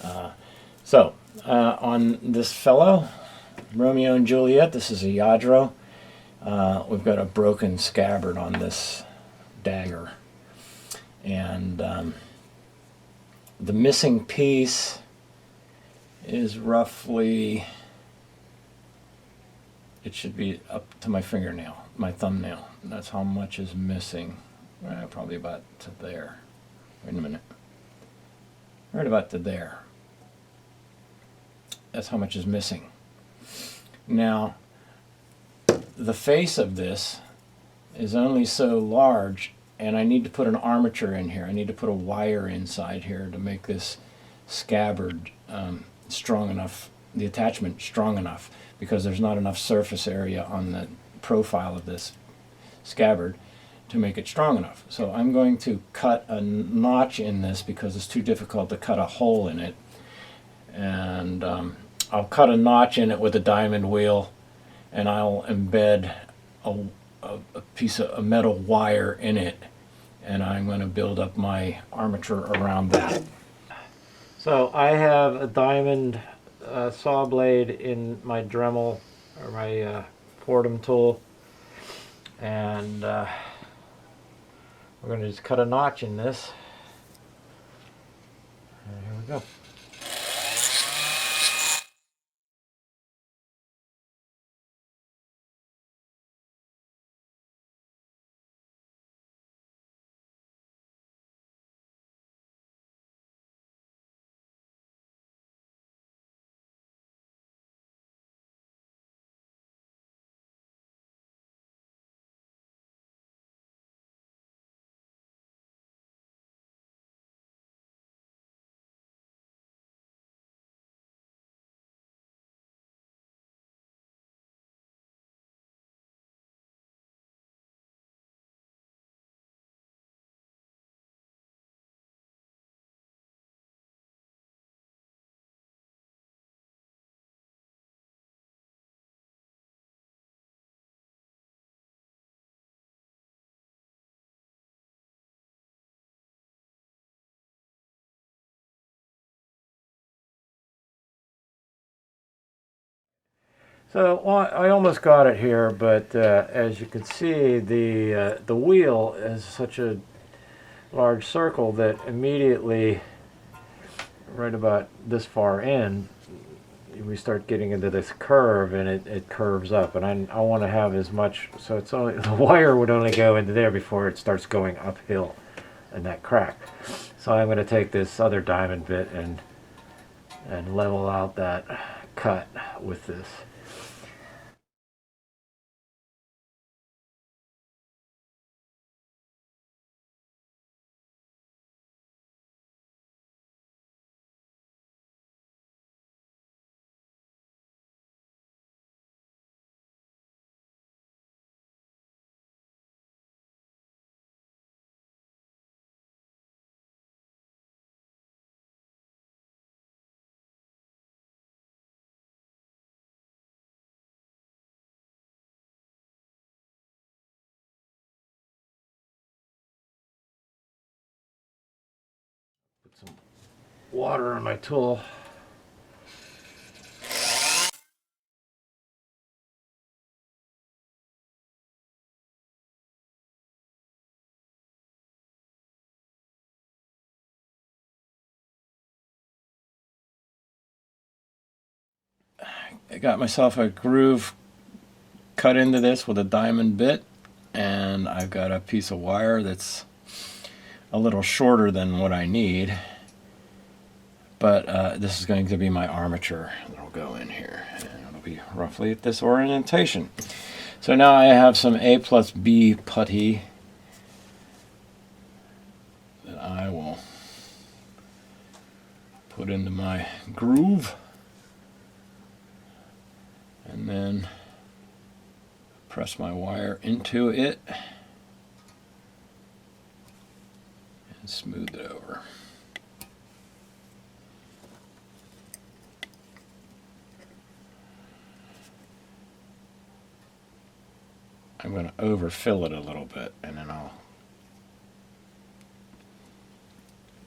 On this fellow, Romeo and Juliet, this is a Lladro. We've got a broken scabbard on this dagger. And the missing piece is roughly, it should be up to my fingernail, my thumbnail. That's how much is missing. Probably about to there. Wait a minute. Right about to there. That's how much is missing. Now, the face of this is only so large, and I need to put an armature in here. I need to put a wire inside here to make this scabbard strong enough, the attachment strong enough, because there's not enough surface area on the profile of this scabbard to make it strong enough. So I'm going to cut a notch in this because it's too difficult to cut a hole in it. And I'll cut a notch in it with a diamond wheel, and I'll embed a piece of a metal wire in it, and I'm going to build up my armature around that. So I have a diamond saw blade in my Dremel, or my Fordham tool, and we're going to just cut a notch in this. And here we go. So I almost got it here, but as you can see, the wheel is such a large circle that immediately, right about this far in, we start getting into this curve, and it curves up. And I want to have as much, so it's only, the wire would only go into there before it starts going uphill in that crack. So I'm going to take this other diamond bit and level out that cut with this. Put some water on my tool. I got myself a groove cut into this with a diamond bit, and I've got a piece of wire that's a little shorter than what I need, but this is going to be my armature that'll go in here, and it'll be roughly at this orientation. So now I have some A+B putty that I will put into my groove, and then press my wire into it and smooth it over. I'm going to overfill it a little bit, and then I'll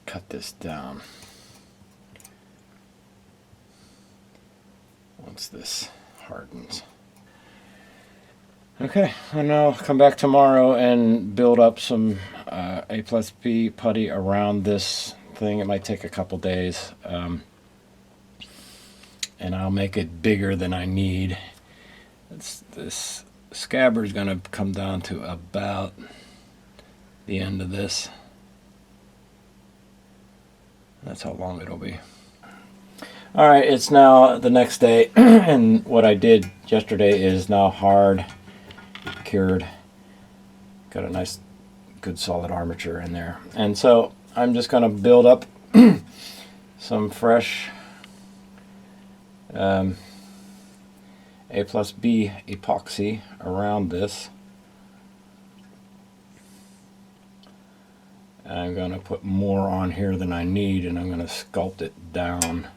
cut this down. once this hardens. Okay, and I'll come back tomorrow and build up some A+B putty around this thing. It might take a couple days, and I'll make it bigger than I need. This scabbard is going to come down to about the end of this. That's how long it'll be. All right, it's now the next day, and what I did yesterday is now hard cured. Got a nice, good solid armature in there. And so I'm just going to build up some fresh A+B epoxy around this. I'm going to put more on here than I need, and I'm going to sculpt it down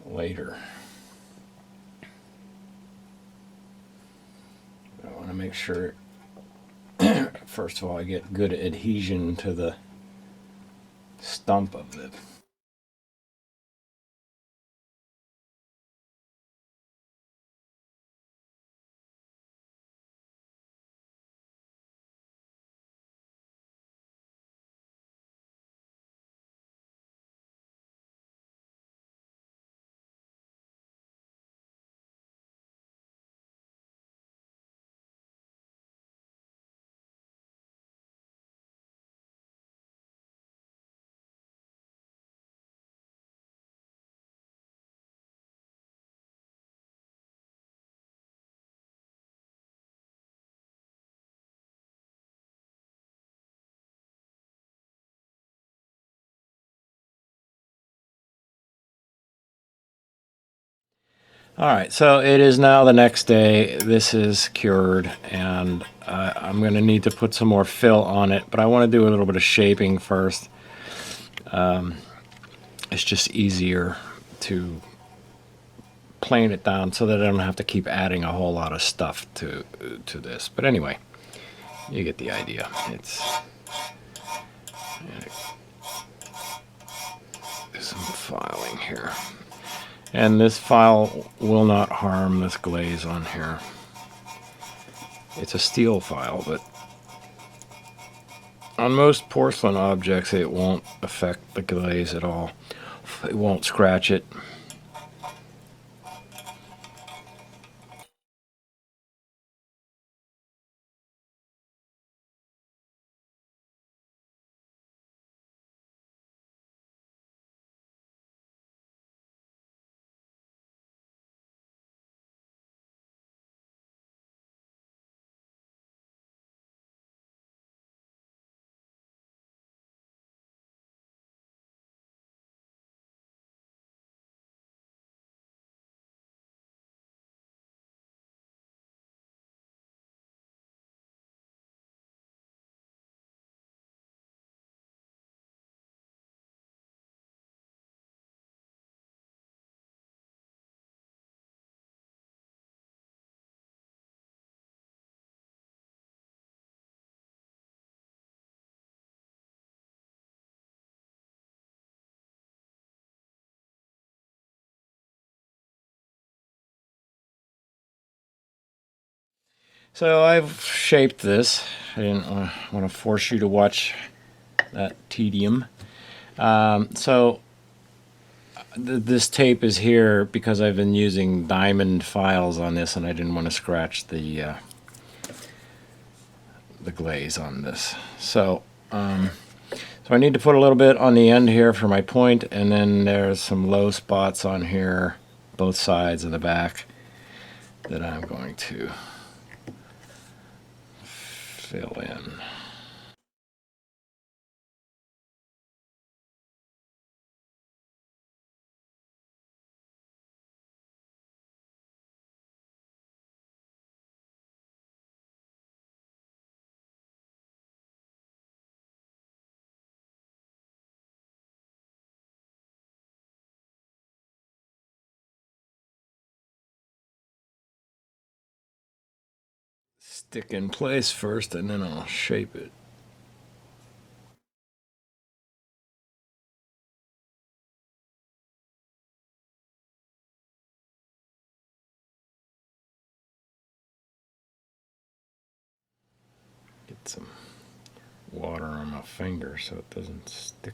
later. I want to make sure, first of all, I get good adhesion to the stump of it. Alright, so it is now the next day. This is cured, and I'm going to need to put some more fill on it, but I want to do a little bit of shaping first. It's just easier to plane it down so that I don't have to keep adding a whole lot of stuff to this. But anyway, you get the idea. It's there's some filing here. And this file will not harm this glaze on here. It's a steel file, but on most porcelain objects it won't affect the glaze at all. It won't scratch it. So I've shaped this. I didn't want to force you to watch that tedium. This tape is here because I've been using diamond files on this, and I didn't want to scratch the glaze on this. So I need to put a little bit on the end here for my point, and then there's some low spots on here, both sides of the back, that I'm going to fill in. Stick in place first, and then I'll shape it. some water on my finger so it doesn't stick.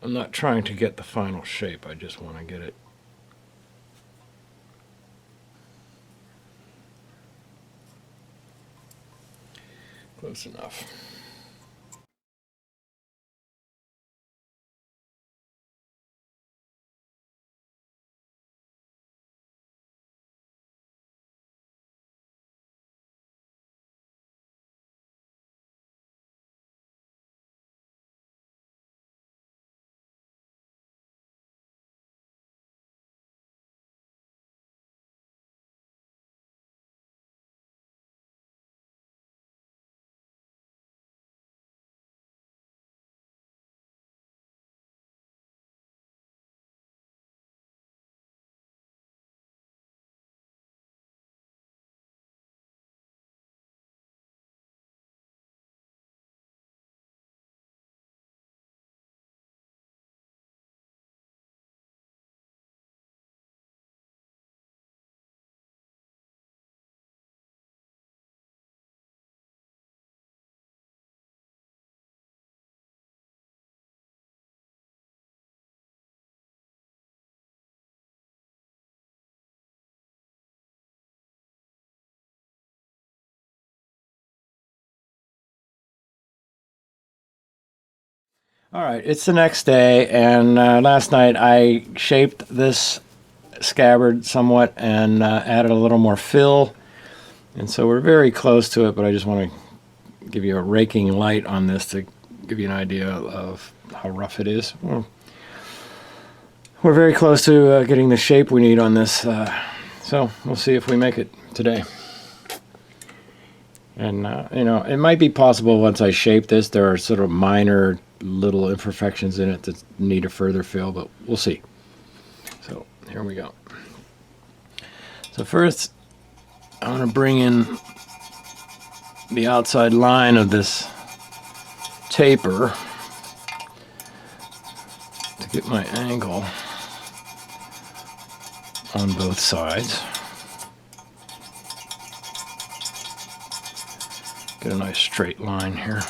I'm not trying to get the final shape, I just want to get it close enough. All right, it's the next day, and last night I shaped this scabbard somewhat and added a little more fill, and so we're very close to it, but I just want to give you a raking light on this to give you an idea of how rough it is. Well, we're very close to getting the shape we need on this, so we'll see if we make it today. And you know, it might be possible once I shape this, there are sort of minor little imperfections in it that need a further fill, but we'll see. So here we go. So first, I want to bring in the outside line of this taper to get my angle on both sides. Get a nice straight line here.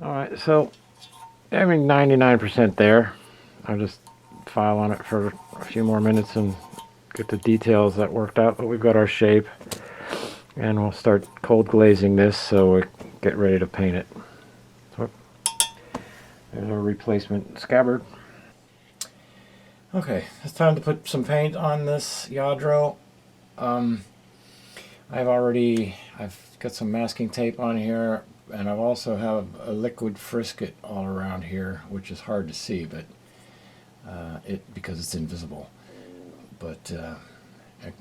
Alright, so having 99% there. I'll just file on it for a few more minutes and get the details that worked out, but we've got our shape, and we'll start cold glazing this so we get ready to paint it. So there's our replacement scabbard. Okay, it's time to put some paint on this Lladro. I've got some masking tape on here, and I also have a liquid frisket all around here, which is hard to see, but because it's invisible, but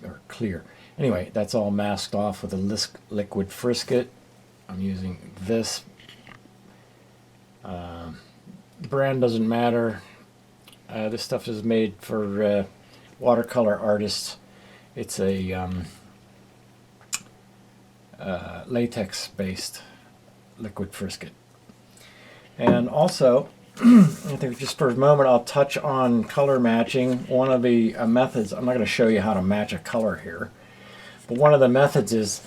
or clear. Anyway, that's all masked off with a liquid frisket. I'm using this. The brand doesn't matter. This stuff is made for watercolor artists. It's a latex-based liquid frisket. And also, I think just for a moment I'll touch on color matching. One of the methods, I'm not going to show you how to match a color here, but one of the methods is,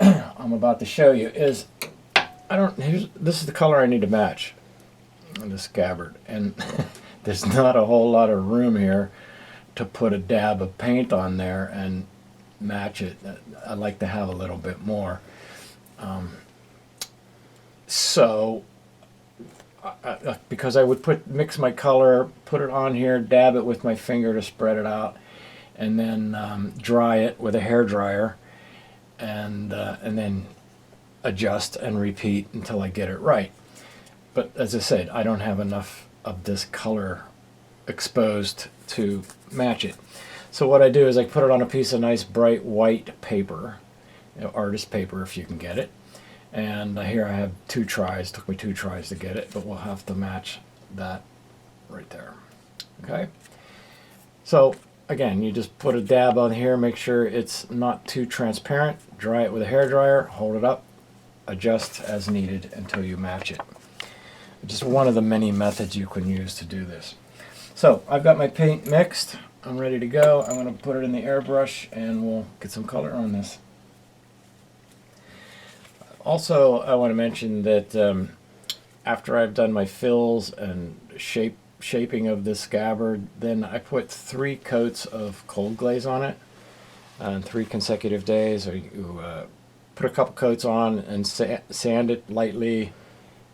I'm about to show you, is this is the color I need to match on the scabbard, and there's not a whole lot of room here to put a dab of paint on there and match it. I'd like to have a little bit more. Because I would mix my color, put it on here, dab it with my finger to spread it out, and then dry it with a hair dryer, and then adjust and repeat until I get it right. But as I said, I don't have enough of this color exposed to match it. So what I do is I put it on a piece of nice bright white paper, artist paper if you can get it. And here I have 2 tries. Took me 2 tries to get it, but we'll have to match that right there. Okay? So again, you just put a dab on here, make sure it's not too transparent, dry it with a hair dryer, hold it up, adjust as needed until you match it. Just one of the many methods you can use to do this. So I've got my paint mixed. I'm ready to go. I'm going to put it in the airbrush and we'll get some color on this. Also, I want to mention that after I've done my fills and shaping of this scabbard, then I put 3 coats of cold glaze on it on 3 consecutive days. Or you put a couple coats on and sand it lightly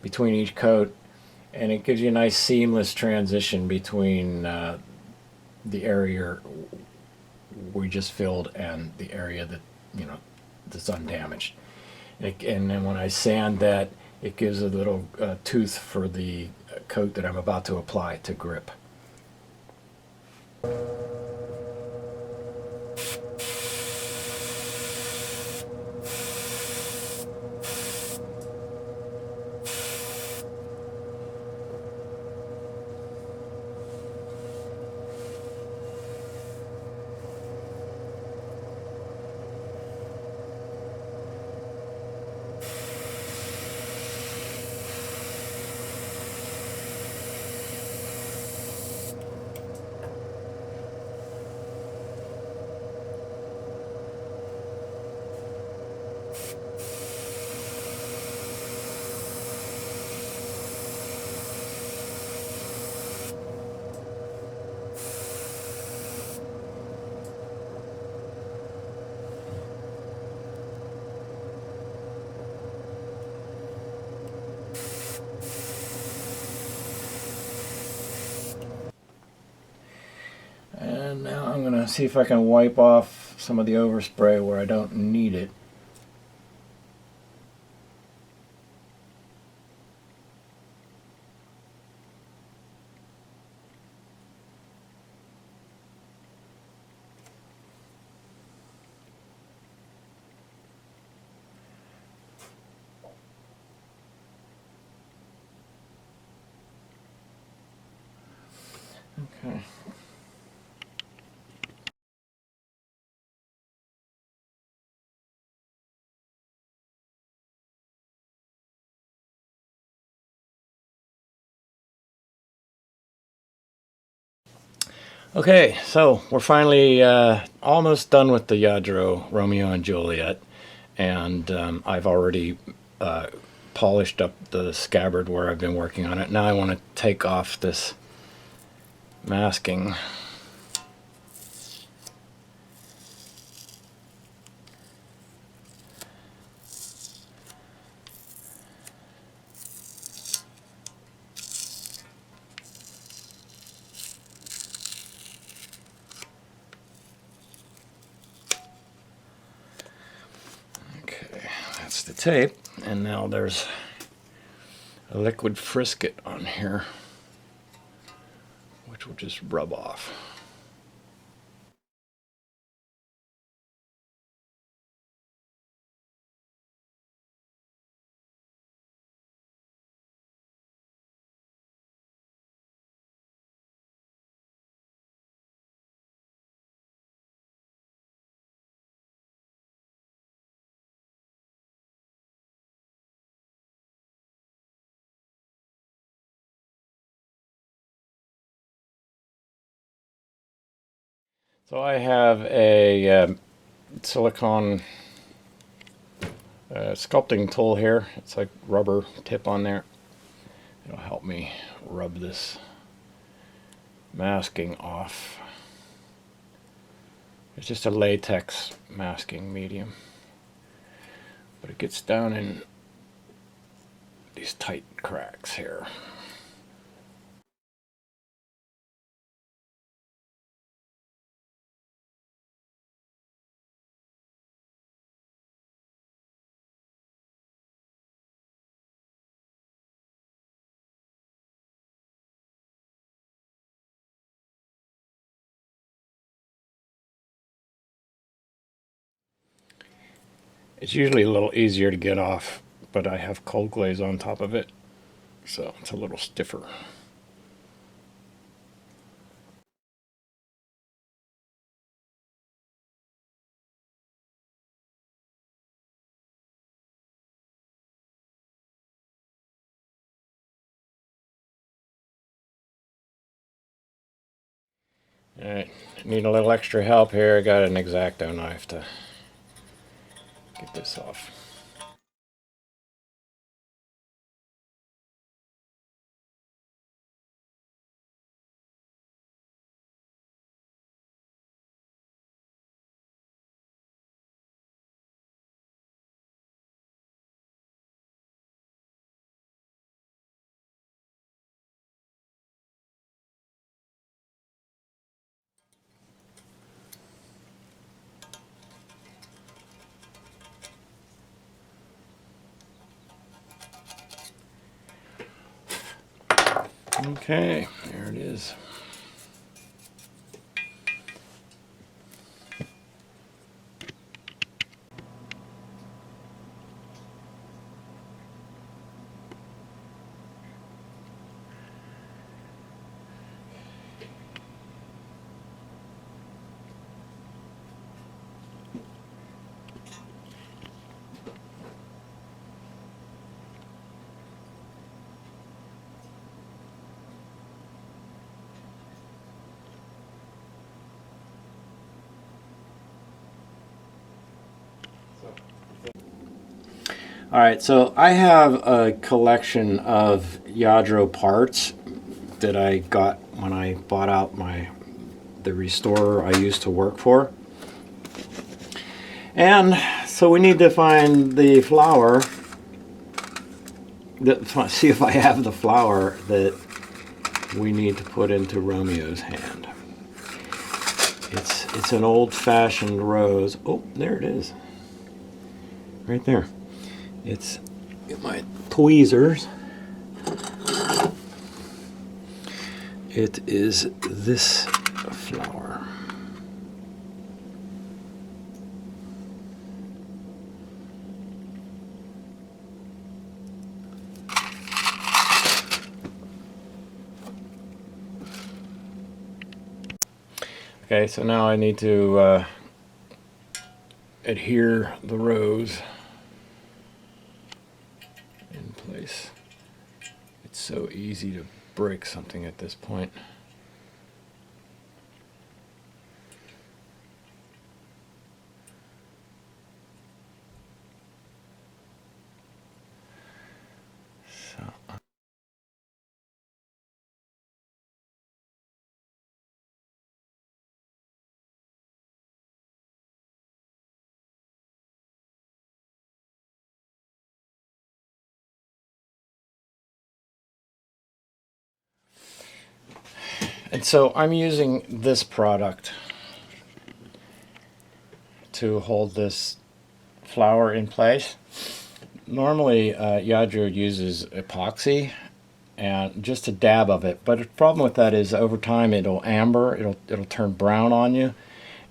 between each coat, and it gives you a nice seamless transition between the area we just filled and the area that that's undamaged. And then when I sand that, it gives a little tooth for the coat that I'm about to apply to grip. And now I'm going to see if I can wipe off some of the overspray where I don't need it. Okay. Okay, so we're finally almost done with the Lladro Romeo and Juliet, and I've already polished up the scabbard where I've been working on it. Now I want to take off this masking. That's the tape, and now there's a liquid frisket on here, which will just rub off. So I have a silicone sculpting tool here. It's like rubber tip on there. It'll help me rub this masking off. It's just a latex masking medium, but it gets down in these tight cracks here. It's usually a little easier to get off, but I have cold glaze on top of it, so it's a little stiffer. Alright, need a little extra help here. I got an X-Acto knife to get this off. Okay, there it is. All right, so I have a collection of Lladro parts that I got when I bought out the restorer I used to work for. And so we need to find the flower, see if I have the flower that we need to put into Romeo's hand. It's an old-fashioned rose. Oh, there it is. Right there. It's my tweezers. It is this flower. Okay, so now I need to adhere the rose in place. It's so easy to break something at this point. And so I'm using this product to hold this flower in place. Normally, Lladro uses epoxy and just a dab of it, but the problem with that is over time it'll amber, it'll turn brown on you,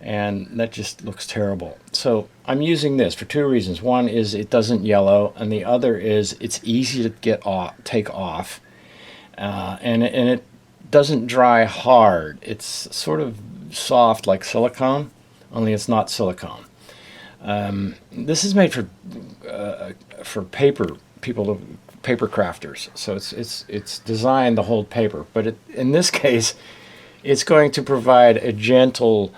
and that just looks terrible. So I'm using this for two reasons. One is it doesn't yellow, and the other is it's easy to take off, and it doesn't dry hard. It's sort of soft like silicone, only it's not silicone. This is made for paper people, paper crafters. So it's designed to hold paper, but in this case, it's going to provide a gentle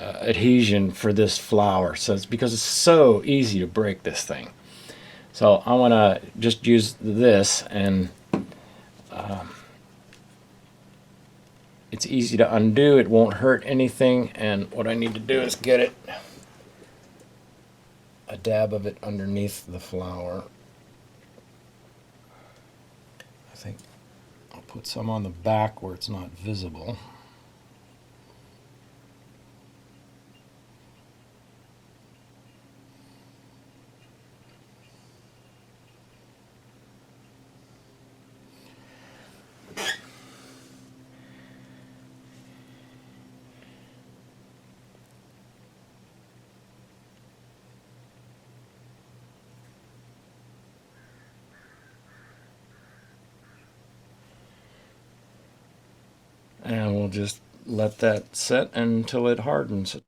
adhesion for this flower. So it's because it's so easy to break this thing. So I want to just use this, and it's easy to undo. It won't hurt anything. And what I need to do is get a dab of it underneath the flower. I think I'll put some on the back where it's not visible. And we'll just let that set until it hardens.